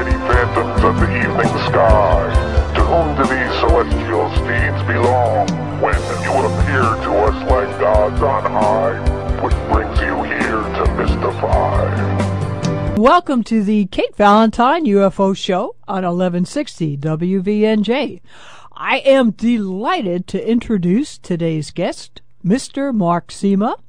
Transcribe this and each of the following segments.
mighty phantoms of the evening sky. To whom do these celestial steeds belong, when you appear to us like gods on high? What brings you here to mystify? Welcome to the Kate Valentine UFO Show on 1160 WVNJ. I am delighted to introduce today's guest, Mr. Marc Sima.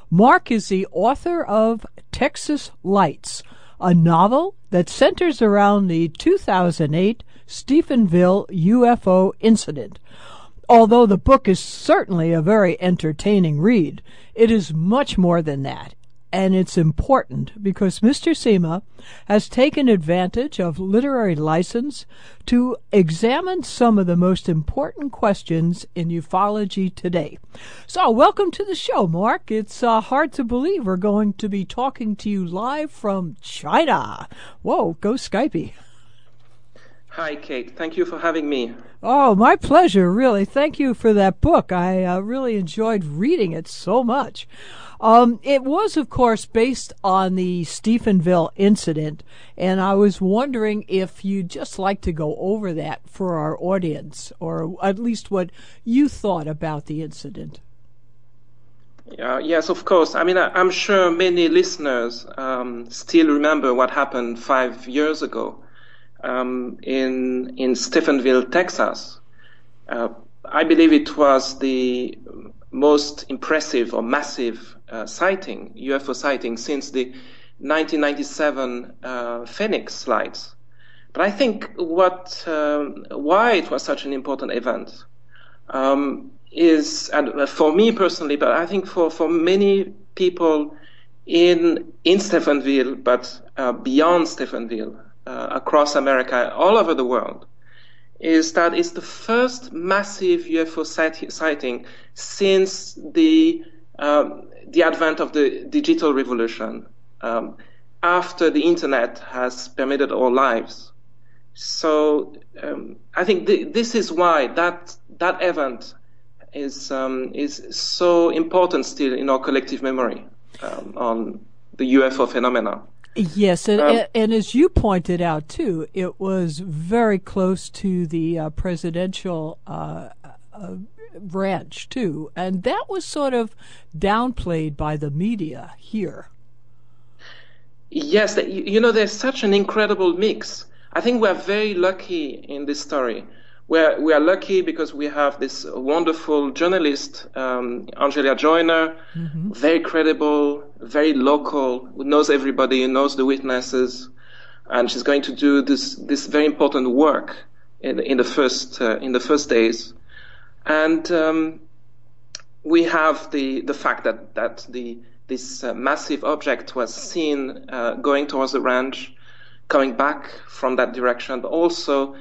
Marc is the author of Texas Lights, a novel that centers around the 2008 Stephenville UFO incident. Although the book is certainly a very entertaining read, it is much more than that. And it's important because Mr. Sima has taken advantage of literary license to examine some of the most important questions in ufology today. So welcome to the show, Marc. It's hard to believe we're going to be talking to you live from China. Whoa, go Skypey. Hi, Kate. Thank you for having me. Oh, my pleasure, really. Thank you for that book. I really enjoyed reading it so much. It was, of course, based on the Stephenville incident, and I was wondering if you'd just like to go over that for our audience, or at least what you thought about the incident. Yes, of course. I mean, I'm sure many listeners still remember what happened 5 years ago in Stephenville, Texas. I believe it was the most impressive or massive UFO sighting since the 1997 Phoenix flights. But I think why it was such an important event is, and for me personally, but I think for many people in Stephenville, but beyond Stephenville, across America, all over the world, is that it's the first massive UFO sighting since the advent of the digital revolution, after the internet has permeated our lives. So I think this is why that event is so important still in our collective memory on the UFO phenomena. Yes, and as you pointed out, too, it was very close to the presidential branch, too, and that was sort of downplayed by the media here. Yes, there's such an incredible mix. I think we're very lucky in this story. We are lucky because we have this wonderful journalist, Angela Joyner, very credible, very local, who knows everybody, who knows the witnesses, and she's going to do this very important work in the first days. And we have the fact that this massive object was seen going towards the ranch, coming back from that direction, but also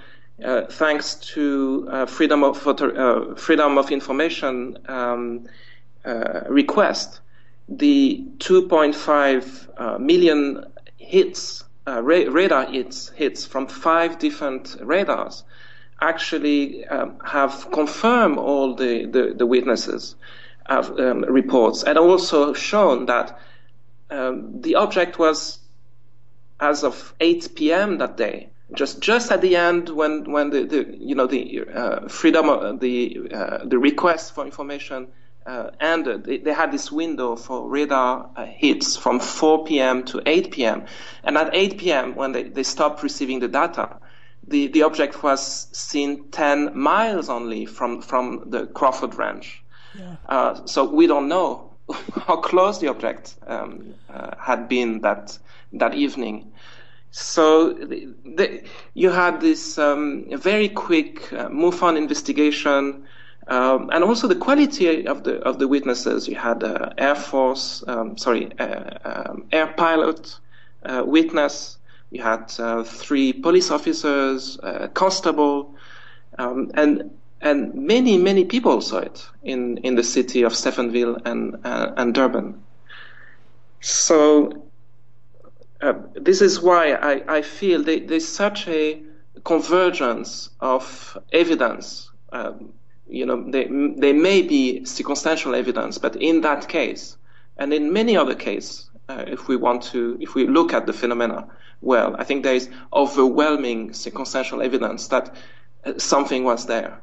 thanks to freedom of information request, the 2.5 million hits, radar hits from 5 different radars, actually have confirmed all the witnesses' reports, and also shown that the object was, as of 8 p.m. that day, just at the end when the freedom of the request for information ended. They had this window for radar hits from 4 p.m. to 8 p.m. And at 8 p.m. when they stopped receiving the data, the object was seen 10 miles only from the Crawford Ranch. Yeah. So we don't know how close the object had been that evening. So you had this very quick MUFON investigation, and also the quality of the witnesses. You had air pilot witness. You had 3 police officers, constable, and many people saw it in the city of Stephenville and Durban. So this is why I feel there's such a convergence of evidence. There may be circumstantial evidence, but in that case, and in many other cases, if we look at the phenomena well. I think there is overwhelming circumstantial evidence that something was there.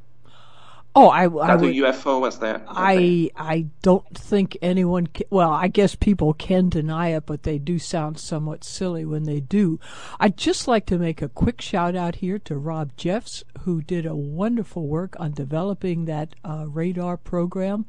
Oh, that a UFO was there. I don't think anyone well, I guess people can deny it, but they do sound somewhat silly when they do. I'd just like to make a quick shout out here to Rob Jeffs, who did a wonderful work on developing that radar program.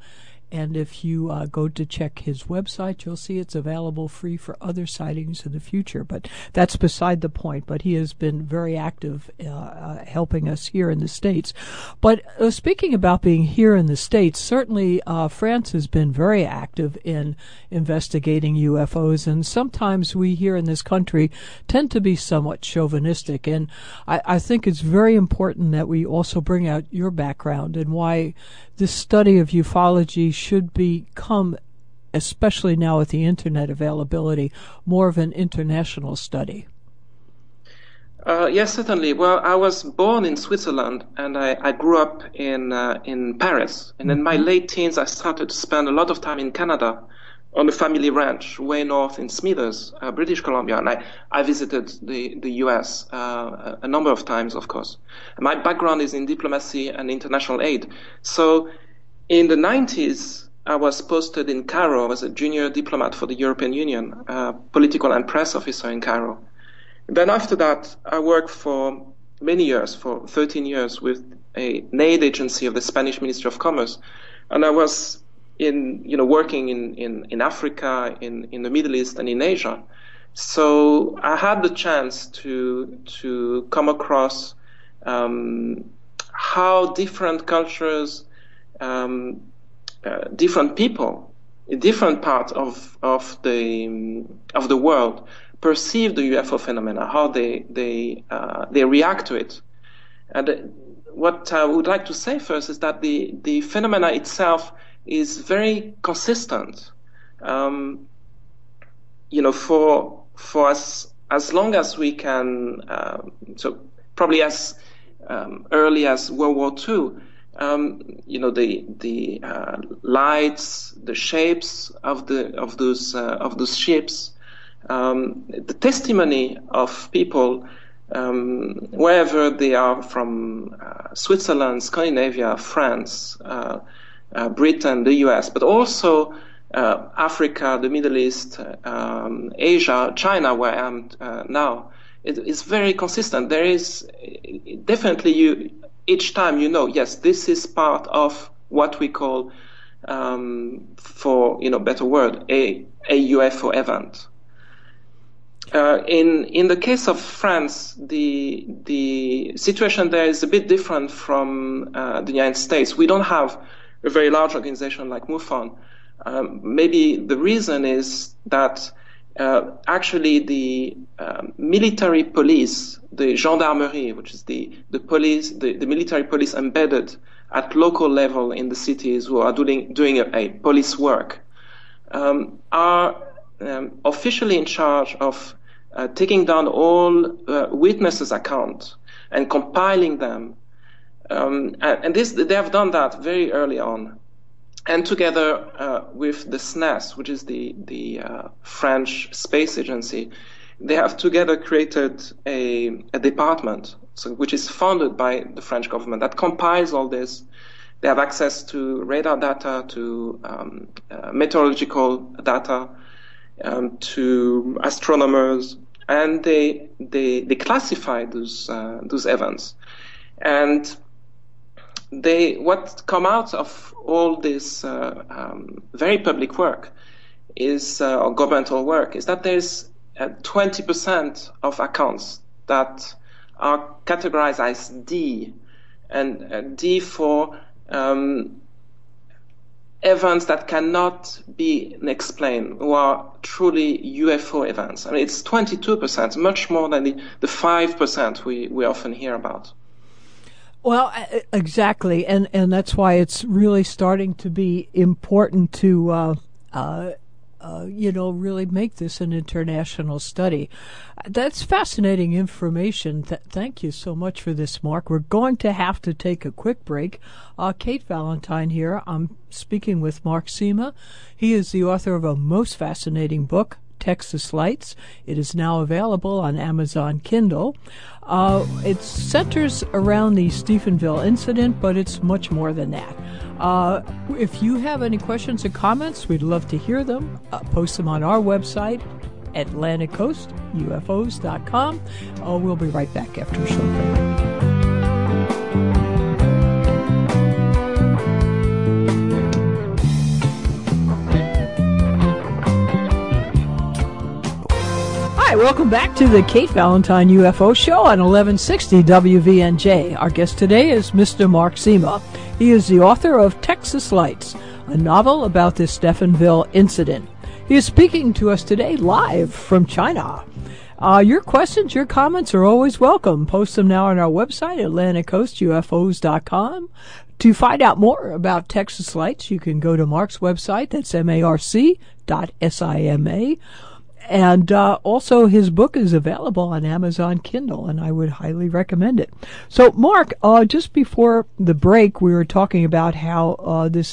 And if you go to check his website, you'll see it's available free for other sightings in the future. But that's beside the point. But he has been very active helping us here in the States. But speaking about being here in the States, certainly France has been very active in investigating UFOs. And sometimes we here in this country tend to be somewhat chauvinistic. And I think it's very important that we also bring out your background and why this study of ufology should become, especially now with the internet availability, more of an international study. Yes, certainly. Well, I was born in Switzerland, and I grew up in Paris. And in my late teens, I started to spend a lot of time in Canada on a family ranch way north in Smithers, British Columbia. And I visited the U.S. A number of times, of course. My background is in diplomacy and international aid. So in the 90s, I was posted in Cairo as a junior diplomat for the European Union, political and press officer in Cairo. Then after that, I worked for many years, for 13 years, with an aid agency of the Spanish Ministry of Commerce. And I was working in Africa, in the Middle East, and in Asia. So I had the chance to come across how different cultures, different people in different parts of the world perceive the UFO phenomena, how they react to it. And what I would like to say first is that the phenomena itself is very consistent. For as long as we can, so probably as early as World War II, the lights, the shapes of those ships, the testimony of people, wherever they are from, Switzerland, Scandinavia, France, Britain, the US, but also Africa, the Middle East, Asia, China, where I am now. It is very consistent. There is definitely each time yes, this is part of what we call, for better word, a UFO event. In the case of France, the situation there is a bit different from the United States. We don't have a very large organization like MUFON. Maybe the reason is that actually the military police, the gendarmerie, which is the police, the military police embedded at local level in the cities who are doing a police work, are officially in charge of taking down all witnesses' accounts and compiling them. And they have done that very early on. And together with the SNES, which is the French space agency, they have together created a department, which is funded by the French government, that compiles all this. They have access to radar data, to meteorological data, to astronomers, and they classify those events. And what come out of all this very public work is, or governmental work, is that there's 20% of accounts that are categorized as D, and D for events that cannot be explained, who are truly UFO events. I mean, it's 22%, much more than the 5% we often hear about. Well, exactly, and that's why it's really starting to be important to really make this an international study. That's fascinating information. Thank you so much for this, Mark. We're going to have to take a quick break. Kate Valentine here. I'm speaking with Marc Sima. He is the author of a most fascinating book, Texas Lights. It is now available on Amazon Kindle. It centers around the Stephenville incident, but it's much more than that. If you have any questions or comments, we'd love to hear them. Post them on our website, AtlanticCoastUFOs.com. We'll be right back after a short break. Hi, welcome back to the Kate Valentine UFO Show on 1160 WVNJ. Our guest today is Mr. Marc Sima. He is the author of Texas Lights, a novel about the Stephenville incident. He is speaking to us today live from China. Your questions, your comments are always welcome. Post them now on our website, AtlanticCoastUFOs.com. To find out more about Texas Lights, you can go to Marc's website, that's marc.sima. And also his book is available on Amazon Kindle, and I would highly recommend it. So, Marc, just before the break, we were talking about how this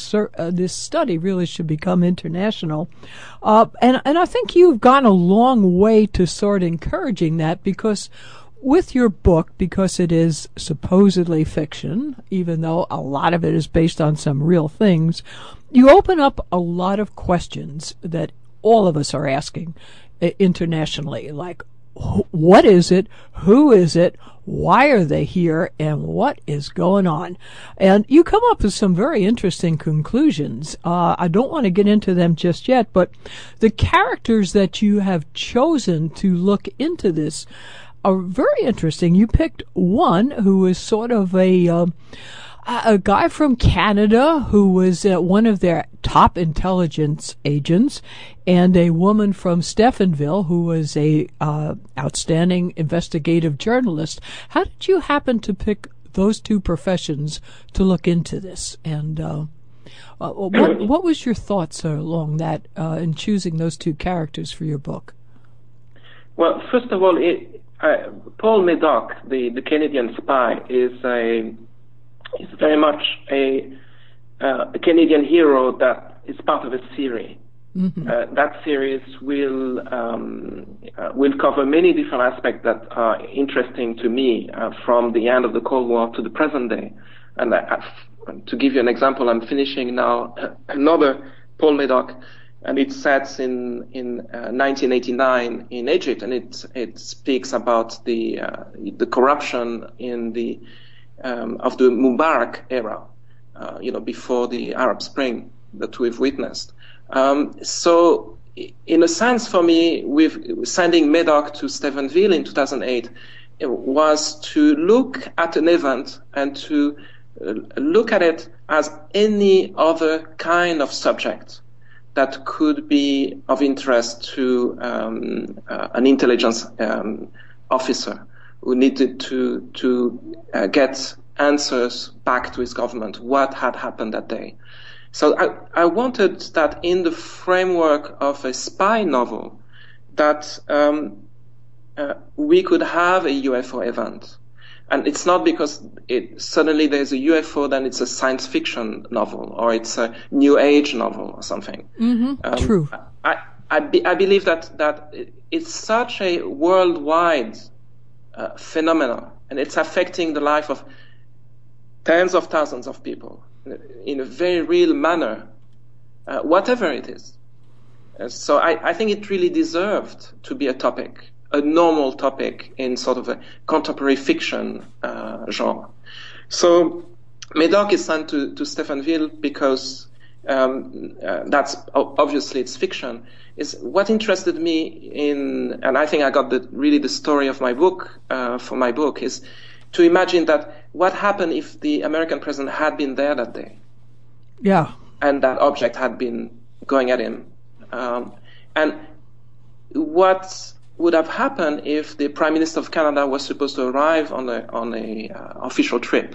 study really should become international. And I think you've gone a long way to sort encouraging that, because with your book, because it is supposedly fiction, even though a lot of it is based on some real things, you open up a lot of questions that all of us are asking internationally, like, what is it? Who is it? Why are they here? And what is going on? And you come up with some very interesting conclusions. I don't want to get into them just yet, but the characters that you have chosen to look into this are very interesting. You picked one who is sort of a guy from Canada who was one of their top intelligence agents, and a woman from Stephenville who was a outstanding investigative journalist. How did you happen to pick those two professions to look into this? And what was your thoughts along that in choosing those two characters for your book? Well, first of all, Paul Medoc, the Canadian spy, is very much a Canadian hero that is part of a series. Mm-hmm. That series will cover many different aspects that are interesting to me, from the end of the Cold War to the present day. And to give you an example, I'm finishing now another Paul Medoc, and it sets in 1989 in Egypt, and it speaks about the corruption in the of the Mubarak era, before the Arab Spring that we've witnessed. So, in a sense, for me, with sending Medoc to Stephenville in 2008, it was to look at an event and to look at it as any other kind of subject that could be of interest to an intelligence officer who needed to get answers back to his government, what had happened that day. So I wanted that in the framework of a spy novel, that we could have a UFO event. And it's not because suddenly there's a UFO, then it's a science fiction novel, or it's a New Age novel or something. Mm-hmm. True. I believe that it's such a worldwide phenomena, and it's affecting the life of tens of thousands of people in a very real manner, whatever it is. So I think it really deserved to be a topic, a normal topic in sort of a contemporary fiction genre. So Medoc is sent to Stephenville because that's obviously it's fiction. Is what interested me in, and I think I got the story of my book for my book, is to imagine that what happened if the American president had been there that day. Yeah. And that object had been going at him. And what would have happened if the Prime Minister of Canada was supposed to arrive on a official trip?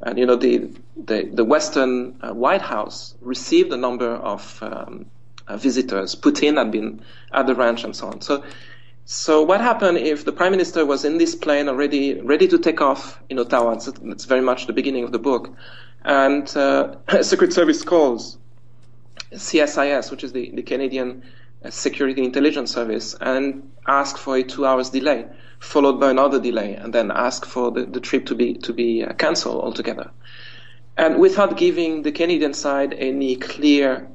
And the Western White House received a number of visitors. Putin had been at the ranch and so on. So what happened if the Prime Minister was in this plane already ready to take off in Ottawa? That's very much the beginning of the book. And Secret Service calls CSIS, which is the Canadian Security Intelligence Service and ask for a 2 hours delay, followed by another delay, and then ask for the trip to be cancelled altogether, and without giving the Canadian side any clear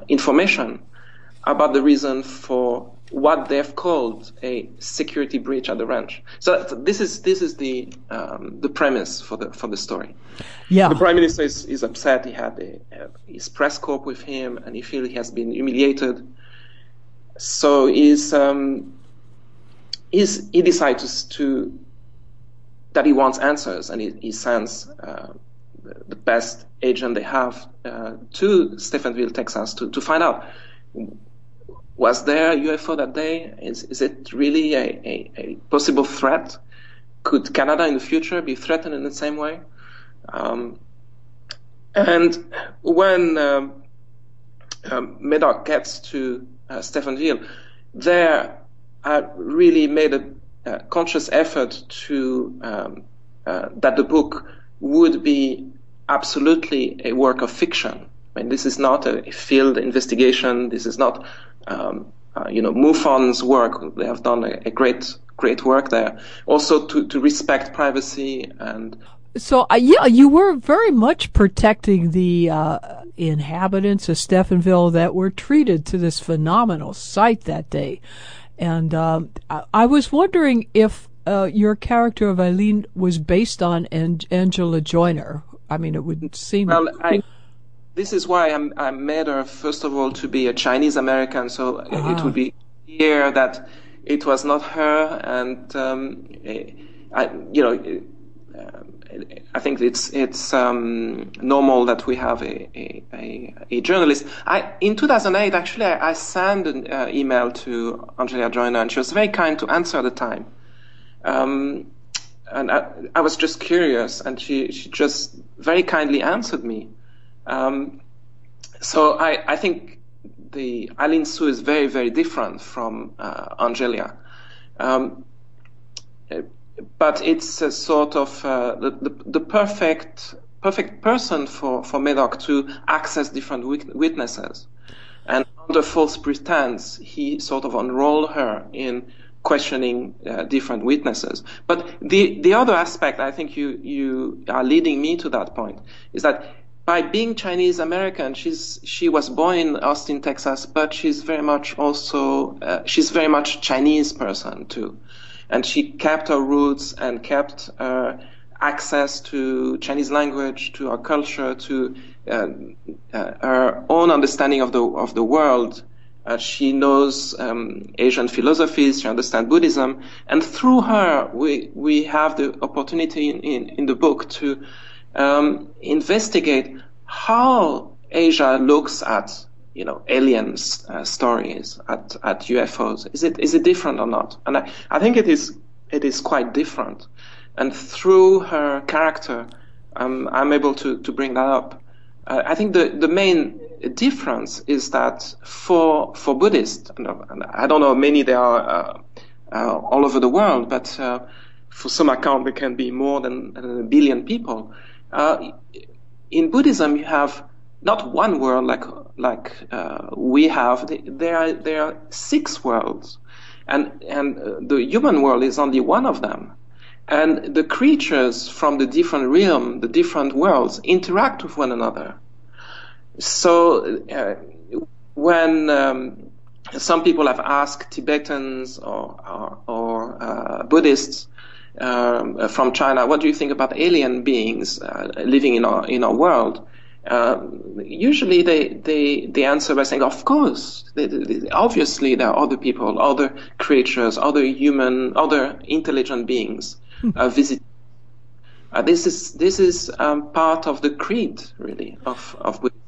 information about the reason for what they've called a security breach at the ranch. So this is the premise for the story. Yeah. The Prime Minister is upset. He had his press corps with him, and he feels he has been humiliated. So he decides that he wants answers, and he sends the best agent they have to Stephenville, Texas, to find out, was there a UFO that day? Is it really a possible threat? Could Canada in the future be threatened in the same way? And when Medoc gets to Stephenville, there really made a conscious effort to that the book would be absolutely a work of fiction. I mean, this is not a field investigation. This is not, MUFON's work. They have done a great work there. Also to respect privacy and. So, you were very much protecting the inhabitants of Stephenville that were treated to this phenomenal sight that day. And I was wondering if your character of Eileen was based on Angela Joyner. I mean, it would seem... Well, this is why I made her, first of all, to be a Chinese American, so it would be clear that it was not her, and I think it's normal that we have a journalist. In 2008, actually, I sent an email to Angela Joyner, and she was very kind to answer at the time. And I was just curious, and she just very kindly answered me. So I think the Eileen Sue is very, very different from Angela. But it's a sort of the perfect person for Medoc to access different witnesses. And under false pretense, he sort of enrolled her in questioning different witnesses. But the other aspect, I think you are leading me to that point, is that by being Chinese American, she was born in Austin, Texas, but she's very much Chinese person too. And she kept her roots and kept access to Chinese language, to our culture, to her own understanding of the world. She knows Asian philosophies. She understands Buddhism, and through her, we have the opportunity in the book to investigate how Asia looks at aliens stories, at UFOs. Is it different or not? And I think it is quite different. And through her character, I'm able to bring that up. I think the main difference is that for Buddhists, and I don't know how many there are all over the world, but for some account there can be more than 1 billion people. In Buddhism, you have not one world like we have. There are 6 worlds, and the human world is only one of them. And the creatures from the different realm, the different worlds, interact with one another. So when some people have asked Tibetans or Buddhists from China, what do you think about alien beings living in our world? Usually they answer by saying, of course, obviously there are other people, other creatures, other intelligent beings visiting. This is part of the creed, really, of Buddhism.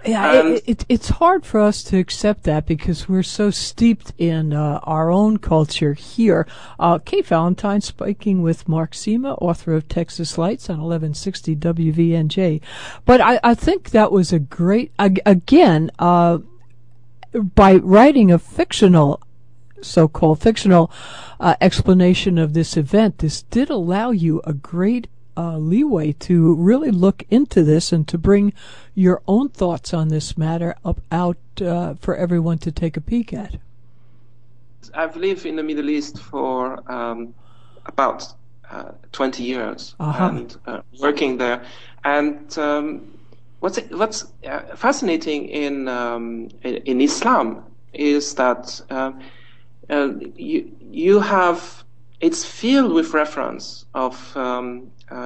Yeah, it's hard for us to accept that because we're so steeped in our own culture here. Kate Valentine speaking with Marc Sima, author of Texas Lights on 1160 WVNJ. But I think that was a great, again, by writing a so-called fictional explanation of this event, this did allow you a great leeway to really look into this and to bring your own thoughts on this matter out for everyone to take a peek at? I've lived in the Middle East for about 20 years and working there. And what's fascinating in Islam is that you have, it's filled with reference of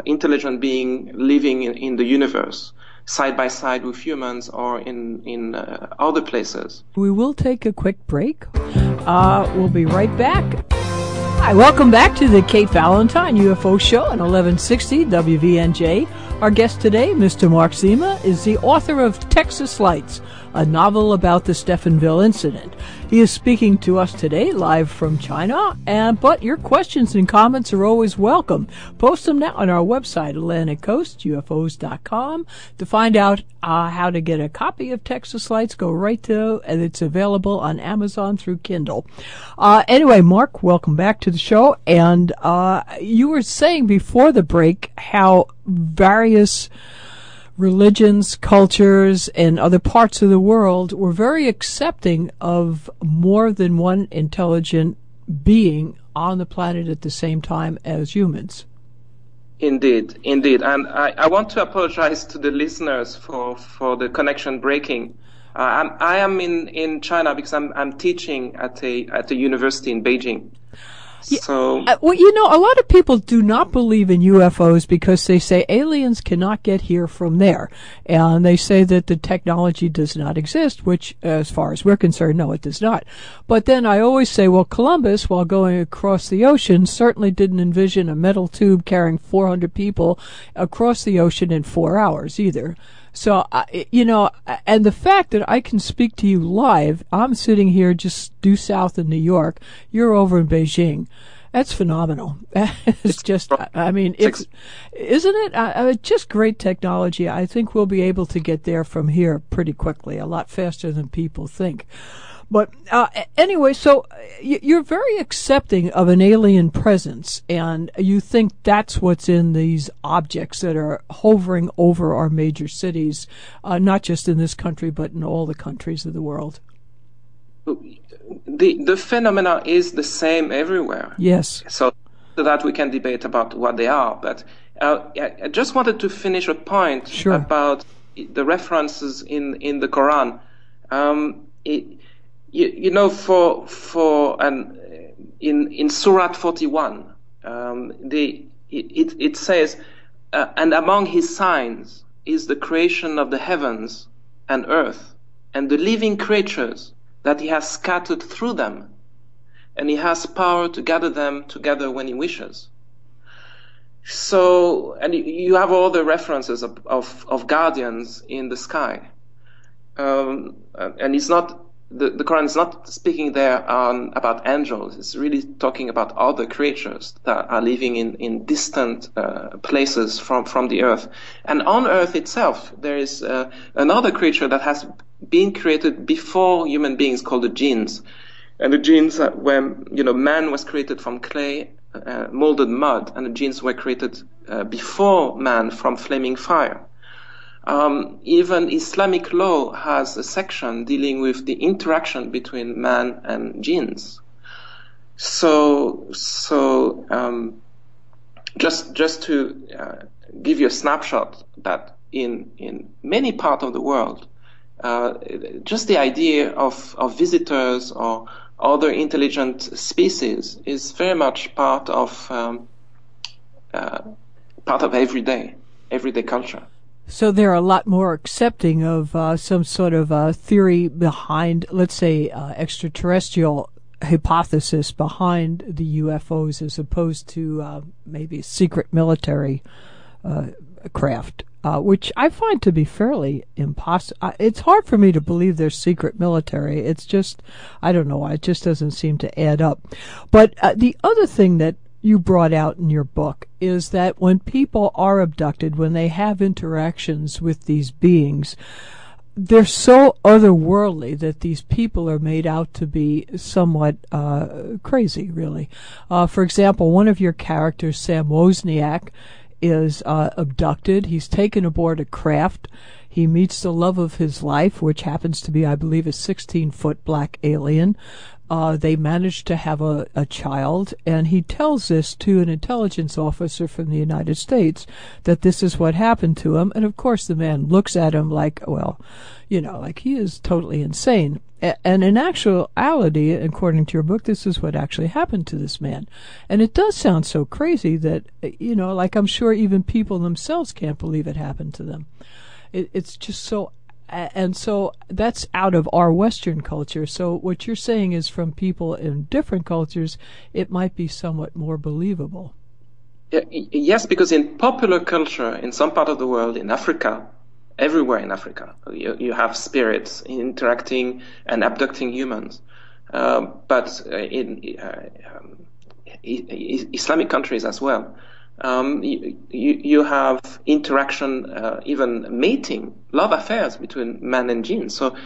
intelligent being living in the universe, side by side with humans or in other places. We will take a quick break. We'll be right back. Hi, welcome back to the Kate Valentine UFO Show on 1160 WVNJ. Our guest today, Mr. Marc Sima, is the author of Texas Lights, a novel about the Stephenville incident. He is speaking to us today live from China, but your questions and comments are always welcome. Post them now on our website, AtlanticCoastUFOs.com. To find out how to get a copy of Texas Lights, go right to, and it's available on Amazon through Kindle. Anyway, Marc, welcome back to the show. And you were saying before the break how various religions, cultures, and other parts of the world were very accepting of more than one intelligent being on the planet at the same time as humans. Indeed. And I want to apologize to the listeners for the connection breaking. I am in China because I'm teaching at a university in Beijing. So, well, you know, a lot of people do not believe in UFOs because they say aliens cannot get here from there. And they say that the technology does not exist, which, as far as we're concerned, no, it does not. But then I always say, well, Columbus, while going across the ocean, certainly didn't envision a metal tube carrying 400 people across the ocean in 4 hours either. So, you know, and the fact that I can speak to you live, I'm sitting here just due south of New York, you're over in Beijing. That's phenomenal. It's just, I mean, isn't it? It's just great technology. I think we'll be able to get there from here pretty quickly, a lot faster than people think. But anyway, so you're very accepting of an alien presence, and you think that's what's in these objects that are hovering over our major cities, not just in this country, but in all the countries of the world. The phenomena is the same everywhere. Yes. So that we can debate about what they are. But I just wanted to finish a point about the references in the Quran. You know, in Surah 41, it says, and among his signs is the creation of the heavens and earth and the living creatures that he has scattered through them, and he has power to gather them together when he wishes. So, and you have all the references of guardians in the sky, and it's not. The Quran is not speaking there about angels. It's really talking about other creatures that are living in distant places from the earth. And on earth itself, there is another creature that has been created before human beings called the jinns. And the jinns, when man was created from clay, molded mud, and the jinns were created before man from flaming fire. Even Islamic law has a section dealing with the interaction between man and jinns. So just to give you a snapshot that in many parts of the world, just the idea of visitors or other intelligent species is very much part of everyday culture. So they're a lot more accepting of some sort of theory behind, let's say, extraterrestrial hypothesis behind the UFOs as opposed to maybe secret military craft, which I find to be fairly impossible. It's hard for me to believe they're secret military. It's just, I don't know, it just doesn't seem to add up. But the other thing that you brought out in your book is that when people are abducted, when they have interactions with these beings, they're so otherworldly that these people are made out to be somewhat crazy, really. For example, one of your characters, Sam Wozniak, is abducted. He's taken aboard a craft. He meets the love of his life, which happens to be, I believe, a 16-foot black alien. They manage to have a child, and he tells this to an intelligence officer from the United States that this is what happened to him. And of course, the man looks at him like, well, like he is totally insane. And in actuality, according to your book, this is what actually happened to this man. And it does sound so crazy that, like I'm sure even people themselves can't believe it happened to them. It's just so, and so that's out of our Western culture. So what you're saying is from people in different cultures, it might be somewhat more believable. Yes, because in popular culture, in some part of the world, in Africa, everywhere in Africa, you have spirits interacting and abducting humans. But in Islamic countries as well, you have interaction, even mating, love affairs between man and jinn. So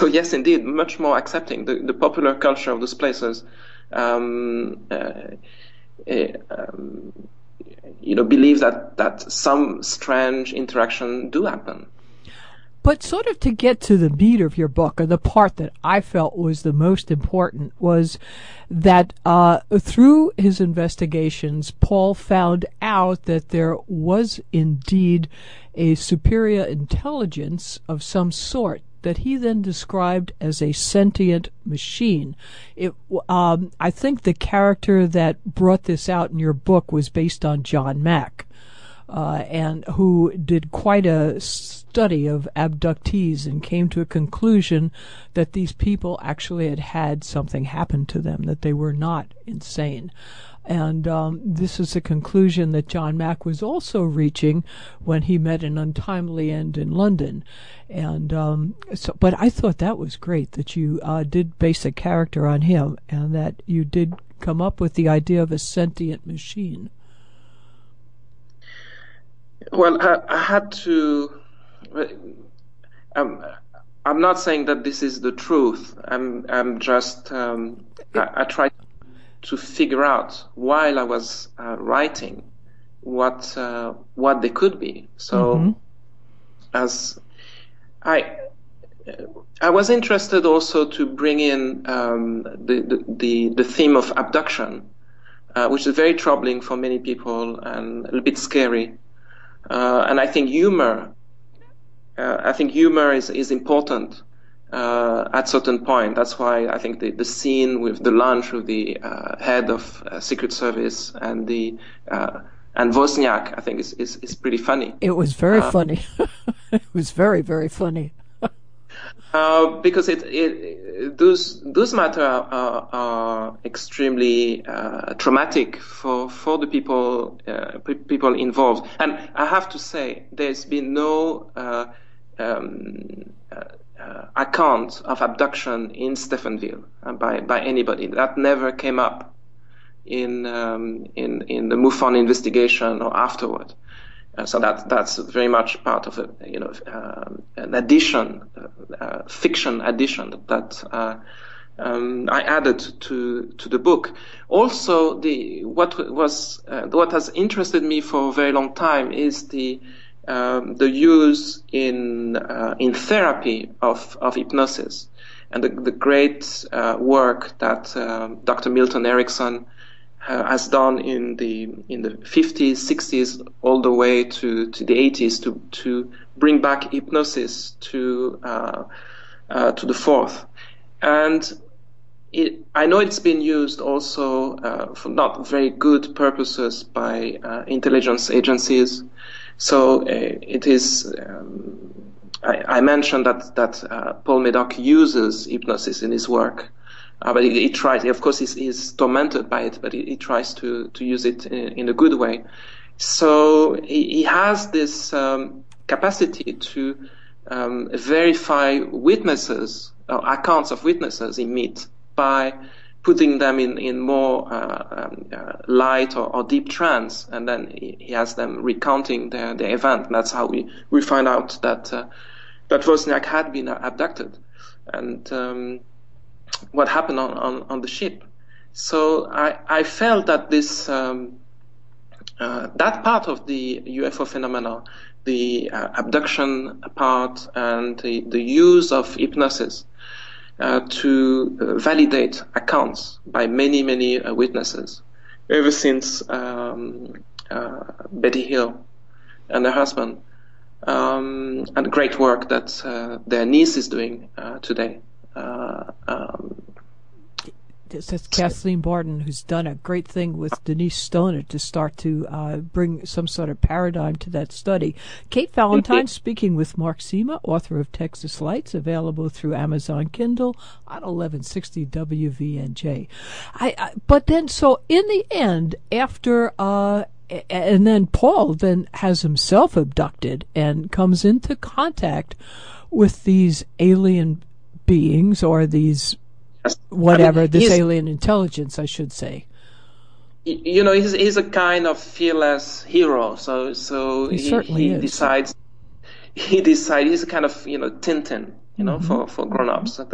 yes, indeed, much more accepting. The popular culture of those places, believe that some strange interaction do happen. But sort of to get to the meat of your book, or the part that I felt was the most important, was that through his investigations, Paul found out that there was indeed a superior intelligence of some sort that he then described as a sentient machine. I think the character that brought this out in your book was based on John Mack, and who did quite a study of abductees and came to a conclusion that these people actually had something happen to them, that they were not insane. And this is a conclusion that John Mack was also reaching when he met an untimely end in London. And but I thought that was great that you did base a character on him, and that you did come up with the idea of a sentient machine. Well, I had to. I'm not saying that this is the truth. I'm just. I tried to figure out while I was writing what they could be. So, as I was interested also to bring in the theme of abduction, which is very troubling for many people and a little bit scary. And I think humor. Is important at certain point. That's why I think the scene with the lunch with the head of Secret Service and and Wozniak, I think is pretty funny. It was very funny. It was very, very funny. Because those matter are extremely traumatic for the people involved. And I have to say, there's been no account of abduction in Stephenville by anybody. That never came up in the MUFON investigation or afterward. So that's very much part of an addition, fiction addition that I added to the book. Also, what has interested me for a very long time is the use in therapy of hypnosis, and the great work that Dr. Milton Erickson has done in the 50s, 60s, all the way to the 80s to bring back hypnosis to the fourth. And I know it's been used also for not very good purposes by intelligence agencies. So it is. I mentioned that Paul Medoc uses hypnosis in his work. But he tries. Of course, he's tormented by it, but he tries to use it in a good way. So he has this capacity to verify witnesses, or accounts of witnesses he meets, by putting them in more light or deep trance, and then he has them recounting their event. And that's how we find out that Wozniak had been abducted, and what happened on the ship. So I felt that this that part of the UFO phenomena, the abduction part and the use of hypnosis to validate accounts by many witnesses, ever since Betty Hill and her husband, and great work that their niece is doing today. This is Kathleen Barton, who's done a great thing with Denise Stoner to start to bring some sort of paradigm to that study. Kate Valentine speaking with Marc Sima, author of Texas Lights, available through Amazon Kindle on 1160 WVNJ. But then, so in the end, after and then Paul then has himself abducted and comes into contact with these alien beings, or these whatever, this alien intelligence, I should say. You know, he's a kind of fearless hero. So he decides he's a kind of, you know, Tintin, you know, for grown-ups, a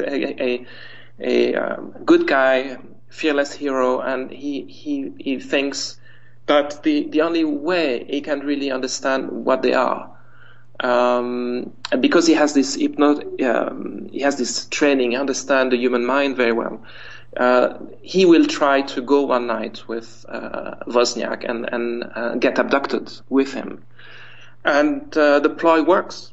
good guy, fearless hero, and he thinks that the only way he can really understand what they are, because he has this he has this training, understand the human mind very well. He will try to go one night with Wozniak and get abducted with him, and the ploy works.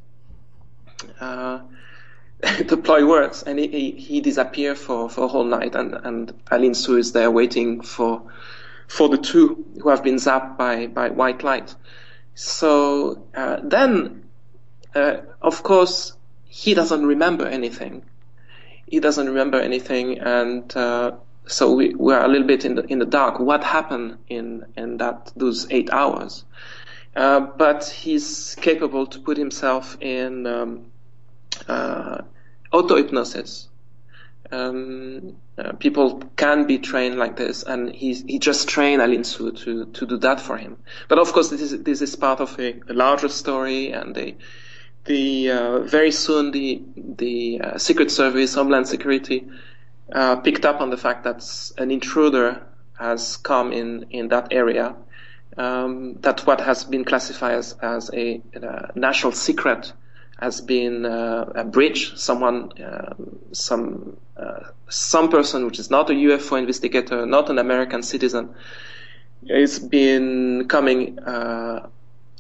The ploy works, and he disappears for a whole night, and Aline Sue is there waiting for the two who have been zapped by white light. So then. Of course, he doesn't remember anything. And so we're a little bit in the dark. What happened in those 8 hours? But he's capable to put himself in auto-hypnosis. People can be trained like this, and he just trained Aline Sue to do that for him. But of course, this is part of a larger story, and very soon the Secret Service, Homeland Security, picked up on the fact that an intruder has come in that area. That what has been classified as a national secret has been breached. Some person which is not a UFO investigator, not an American citizen, has been coming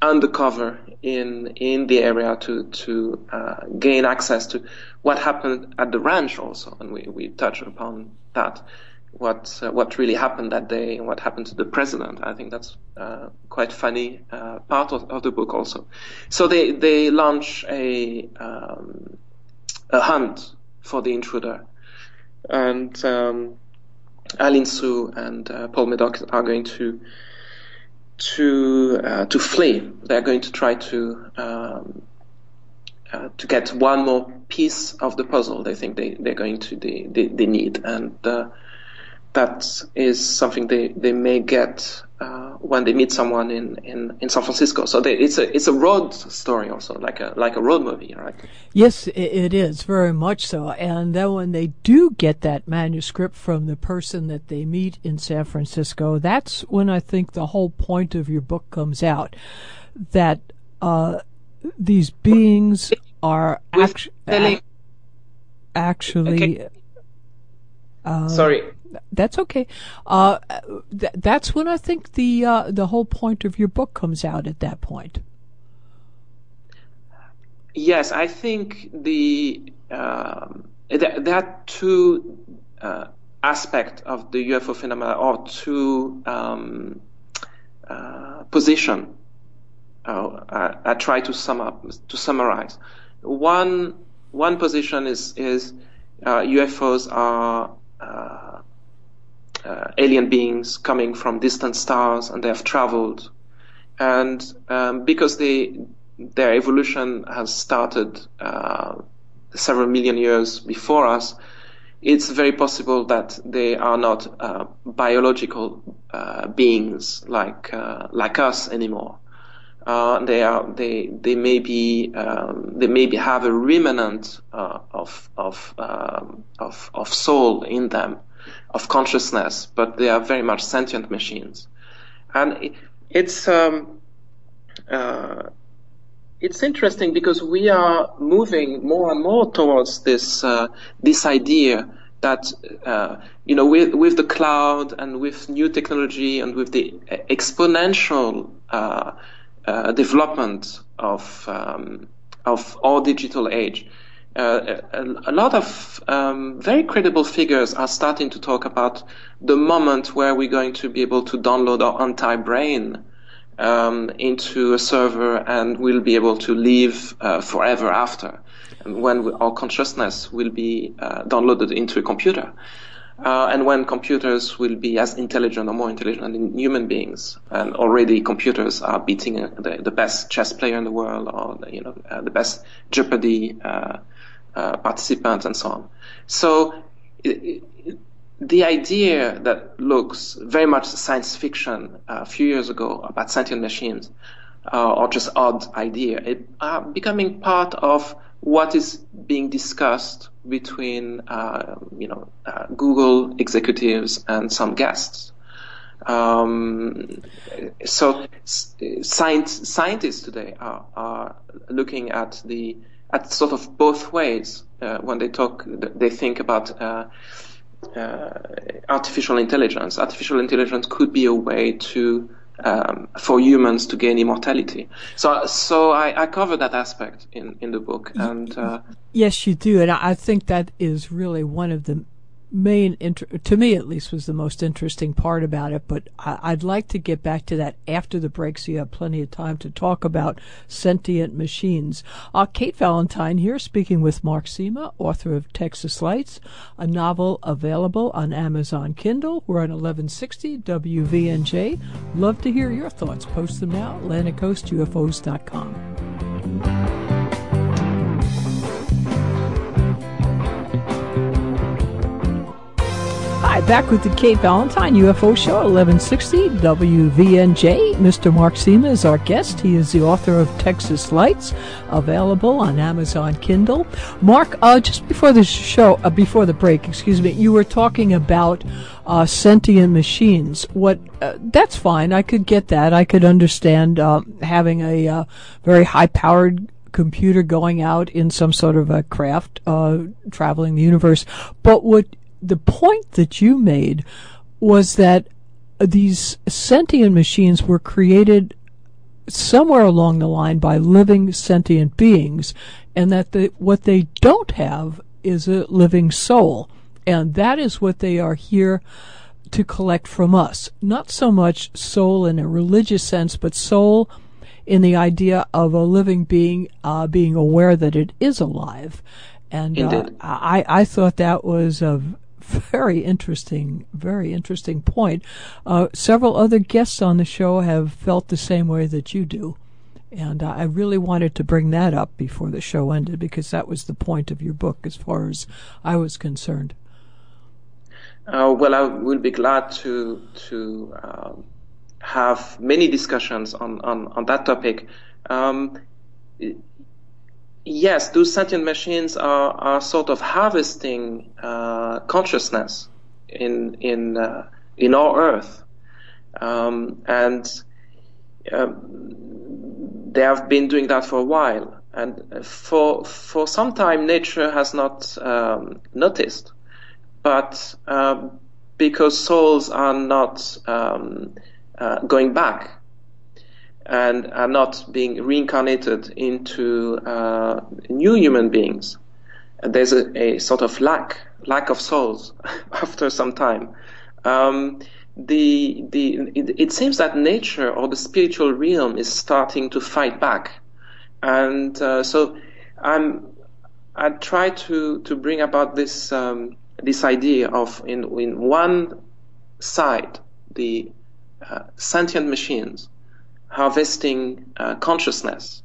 undercover in the area to gain access to what happened at the ranch also, and we touch upon that, what really happened that day and what happened to the president. I think that's quite funny part of the book also. So they launch a hunt for the intruder, and Aline Sue and Paul Medoc are going to flee. They're going to try to get one more piece of the puzzle. They think they're going to they need, and that is something they may get when they meet someone in San Francisco. So it's a road story also, like a road movie, right? Yes, it is very much so. And then when they do get that manuscript from the person that they meet in San Francisco, that's when I think the whole point of your book comes out, that these beings are actually. Okay. Sorry. That's okay. That's when I think the whole point of your book comes out at that point. Yes, I think there are two aspects of the UFO phenomena, or two positions. I try to summarize. One position is UFOs are alien beings coming from distant stars, and they have traveled, and because their evolution has started several million years before us, it's very possible that they are not biological beings like us anymore. They maybe have a remnant of soul in them, of consciousness, but they are very much sentient machines. And It's it's interesting because we are moving more and more towards this idea that with the cloud and with new technology and with the exponential development of our digital age, a lot of very credible figures are starting to talk about the moment where we're going to be able to download our entire brain into a server, and we'll be able to live forever after, and when our consciousness will be downloaded into a computer, and when computers will be as intelligent or more intelligent than human beings, and already computers are beating the best chess player in the world, or the best Jeopardy participant, and so on. So the idea that looks very much science fiction a few years ago about sentient machines, or just odd idea, are becoming part of what is being discussed between Google executives and some guests. So scientists today are looking at sort of both ways when they talk. They think about artificial intelligence. Artificial intelligence could be a way to for humans to gain immortality. So I cover that aspect in the book, and yes, you do, and I think that is really one of the main, to me at least, was the most interesting part about it. But I'd like to get back to that after the break, so you have plenty of time to talk about sentient machines. Kate Valentine here, speaking with Marc Sima, author of Texas Lights, a novel available on Amazon Kindle. We're on 1160 WVNJ. Love to hear your thoughts. Post them now, AtlanticCoastUFOs.com. Hi, back with the Kate Valentine UFO Show, 1160 WVNJ. Mr. Marc Sima is our guest. He is the author of Texas Lights, available on Amazon Kindle. Marc, just before the show, before the break, you were talking about sentient machines. That's fine. I could get that. I could understand having a very high-powered computer going out in some sort of a craft, traveling the universe. But the point that you made was that these sentient machines were created somewhere along the line by living sentient beings, and that what they don't have is a living soul, and that is what they are here to collect from us. Not so much soul in a religious sense, but soul in the idea of a living being being aware that it is alive. And I thought that was a very interesting point. Several other guests on the show have felt the same way that you do. And I really wanted to bring that up before the show ended, because that was the point of your book as far as I was concerned. Well, I will be glad to have many discussions on that topic. Yes, those sentient machines are sort of harvesting consciousness in our Earth, and they have been doing that for a while. And for some time, nature has not noticed, but because souls are not going back and are not being reincarnated into new human beings, there's a sort of lack of souls after some time. It seems that nature or the spiritual realm is starting to fight back, and so I try to bring about this idea of in one side the sentient machines harvesting consciousness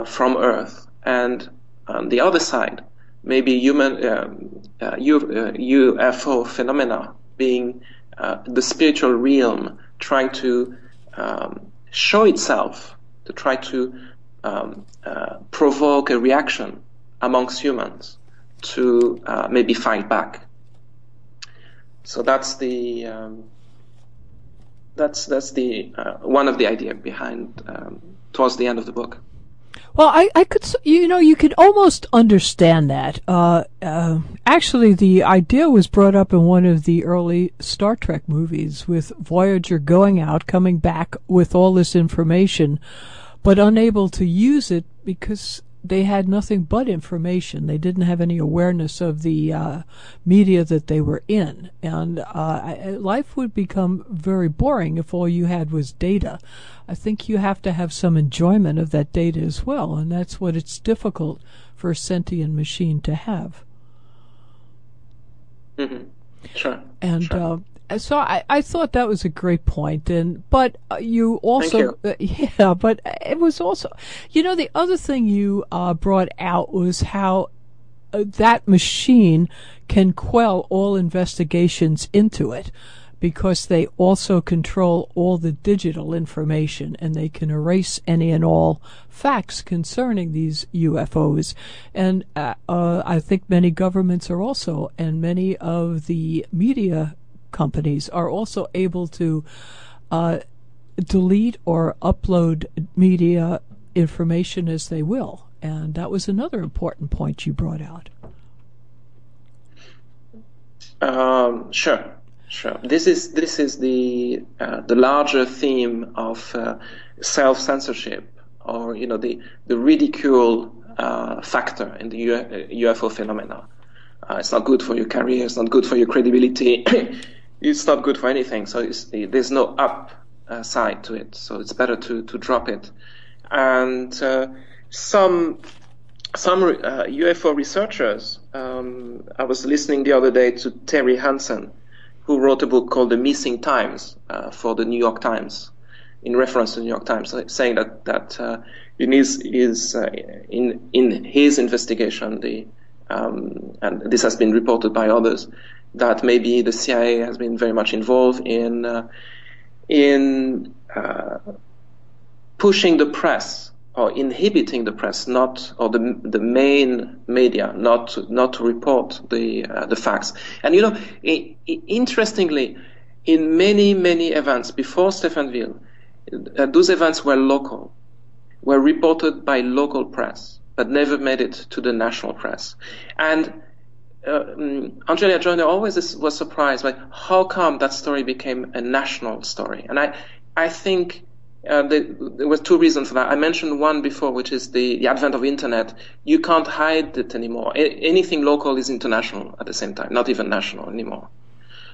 from Earth, and on the other side, maybe human UFO phenomena being the spiritual realm trying to show itself, to try to provoke a reaction amongst humans to maybe fight back. So that's the That's the one of the idea behind towards the end of the book. Well, I could, you could almost understand that. Actually, the idea was brought up in one of the early Star Trek movies, with Voyager going out, coming back with all this information, but unable to use it because they had nothing but information. They didn't have any awareness of the media that they were in. And life would become very boring if all you had was data. I think you have to have some enjoyment of that data as well, and that's what it's difficult for a sentient machine to have. Mm-hmm. Sure. And sure. So I thought that was a great point, but you also, Thank but it was also, the other thing you brought out was how that machine can quell all investigations into it, because they also control all the digital information, and they can erase any and all facts concerning these UFOs. And I think many governments are also, and many of the media companies are also able to delete or upload media information as they will. And that was another important point you brought out. Sure. This is the larger theme of self-censorship, or the ridicule factor in the UFO phenomena. It's not good for your career. It's not good for your credibility. It's not good for anything. So there's no upside to it. So it's better to drop it. And some UFO researchers. I was listening the other day to Terry Hansen, who wrote a book called The Missing Times for the New York Times, in reference to the New York Times, saying that in his investigation, and this has been reported by others, that maybe the CIA has been very much involved in pushing the press, or inhibiting the press, or the main media, not to report the facts. And interestingly, in many events before Stephenville, those events were local, were reported by local press, but never made it to the national press. And Angelia Joyner always was surprised by how come that story became a national story. And I think there were two reasons for that. I mentioned one before, which is the advent of internet. You can't hide it anymore. Anything local is international at the same time, not even national anymore.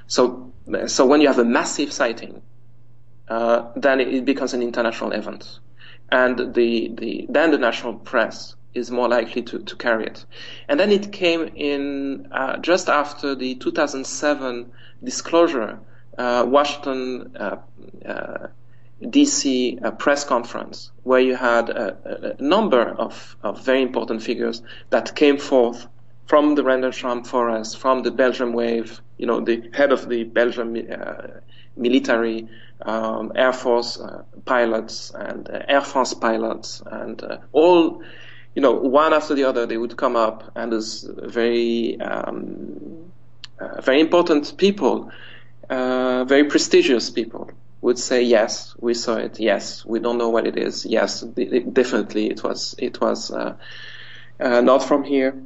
So when you have a massive sighting, then it becomes an international event, and then the national press is more likely to carry it. And then it came in just after the 2007 disclosure, Washington DC press conference, where you had a number of very important figures that came forth from the Rendlesham Forest, from the Belgium Wave, the head of the Belgium military, Air Force pilots and Air France pilots, and all, one after the other, they would come up, and as very important people, very prestigious people, would say, yes, we saw it. Yes, we don't know what it is. Yes, definitely it was not from here.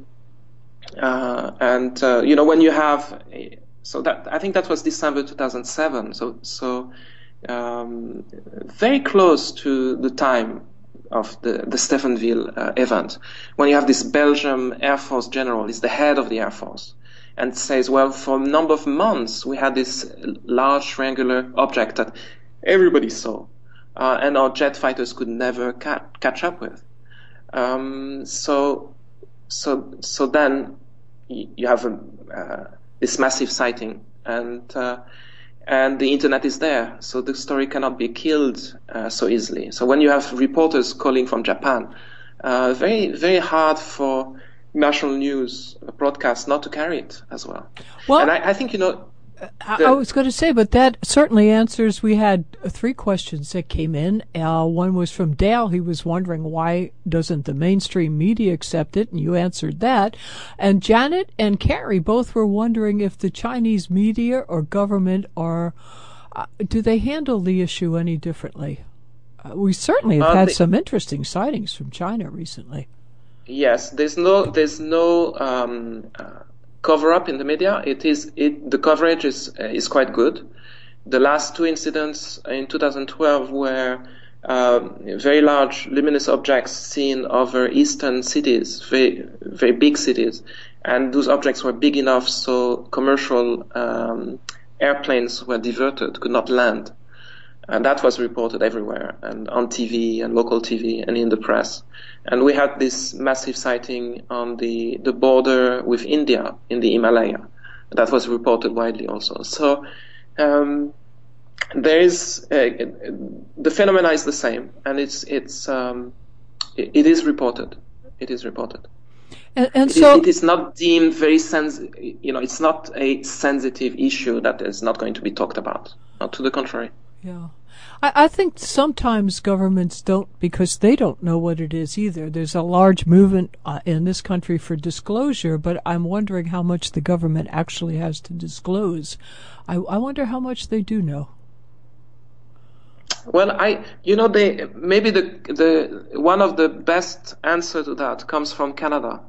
When you have, that, I think that was December 2007. So very close to the time of the Stephenville event, when you have this Belgium Air Force general, is the head of the Air Force, and says, well, for a number of months we had this large triangular object that everybody saw, and our jet fighters could never catch up with. So then you have this massive sighting, and the internet is there, so the story cannot be killed so easily. So when you have reporters calling from Japan, very, very hard for national news broadcasts not to carry it as well. Well, and I think, I was going to say, but that certainly answers. We had 3 questions that came in. One was from Dale. He was wondering, why doesn't the mainstream media accept it? And you answered that. And Janet and Carrie both were wondering if the Chinese media or government are Do they handle the issue any differently? We certainly have had some interesting sightings from China recently. Yes, there's no cover up in the media. The coverage is quite good. The last two incidents in 2012 were very large luminous objects seen over eastern cities, very, very big cities. And those objects were big enough so commercial airplanes were diverted, could not land. And that was reported everywhere, and on TV and local TV and in the press. And we had this massive sighting on the border with India in the Himalaya. That was reported widely also. So there is the phenomena is the same, and it is reported. It is reported. And so it is not deemed very it's not a sensitive issue that is not going to be talked about. To the contrary. Yeah. I think sometimes governments don't, because they don't know what it is either. There's a large movement in this country for disclosure, but I'm wondering how much the government actually has to disclose. I wonder how much they do know. Well, maybe the one of the best answer to that comes from Canada.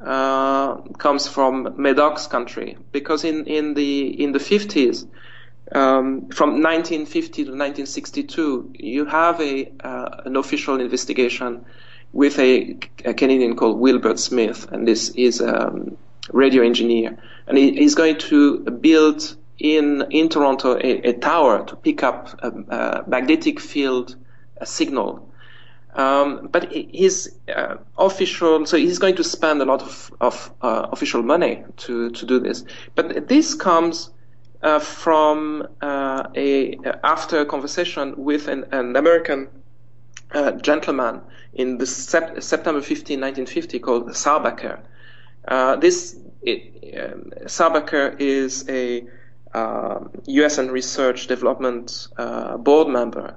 Comes from Medoc's country, because in the 50s, from 1950 to 1962, you have an official investigation with a Canadian called Wilbert Smith, and this is a radio engineer, and he's going to build in Toronto a tower to pick up a magnetic field signal. But his official, so he's going to spend a lot of official money to do this. But this comes from after a conversation with an American gentleman in the September 15, 1950, called Sarbacher. Sarbacher is a U.S. Research Development board member.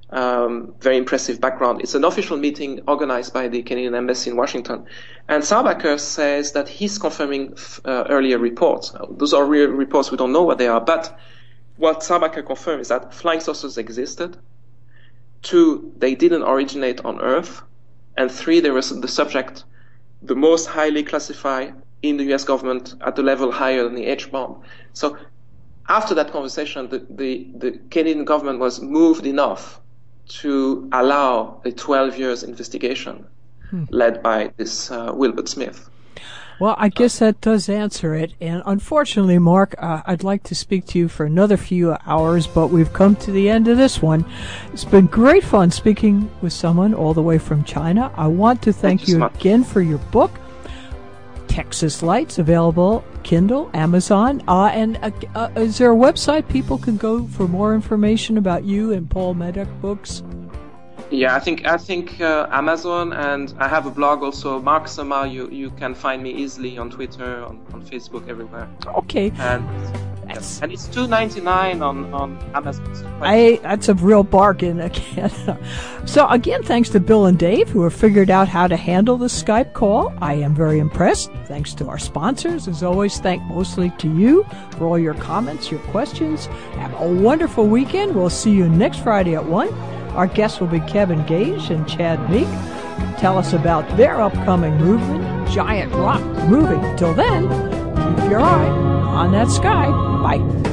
Very impressive background. It's an official meeting organized by the Canadian Embassy in Washington. And Sarbacher says that he's confirming earlier reports. Those are real reports. We don't know what they are. But what Sarbacher confirmed is that flying saucers existed. 2, they didn't originate on Earth. And 3, they were the subject, the most highly classified in the U.S. government at the level higher than the H-bomb. So after that conversation, the Canadian government was moved enough to allow a 12 years investigation led by this Wilbert Smith. Well, I guess that does answer it. And unfortunately, Marc, I'd like to speak to you for another few hours, but we've come to the end of this one. It's been great fun speaking with someone all the way from China. I want to thank you again for your book, Texas Lights, available Kindle, Amazon, and is there a website people can go for more information about you and Paul Medoc books? Yeah, I think Amazon, and I have a blog also, Marc Sima. You can find me easily on Twitter, on Facebook, everywhere. Okay. And it's $2.99 on Amazon. That's a real bargain again. So again, thanks to Bill and Dave, who have figured out how to handle the Skype call. I am very impressed. Thanks to our sponsors. As always, thank mostly to you for all your comments, your questions. Have a wonderful weekend. We'll see you next Friday at 1. Our guests will be Kevin Gage and Chad Meek. Tell us about their upcoming movement, Giant Rock Moving. Till then, keep your eye on that sky. Bye.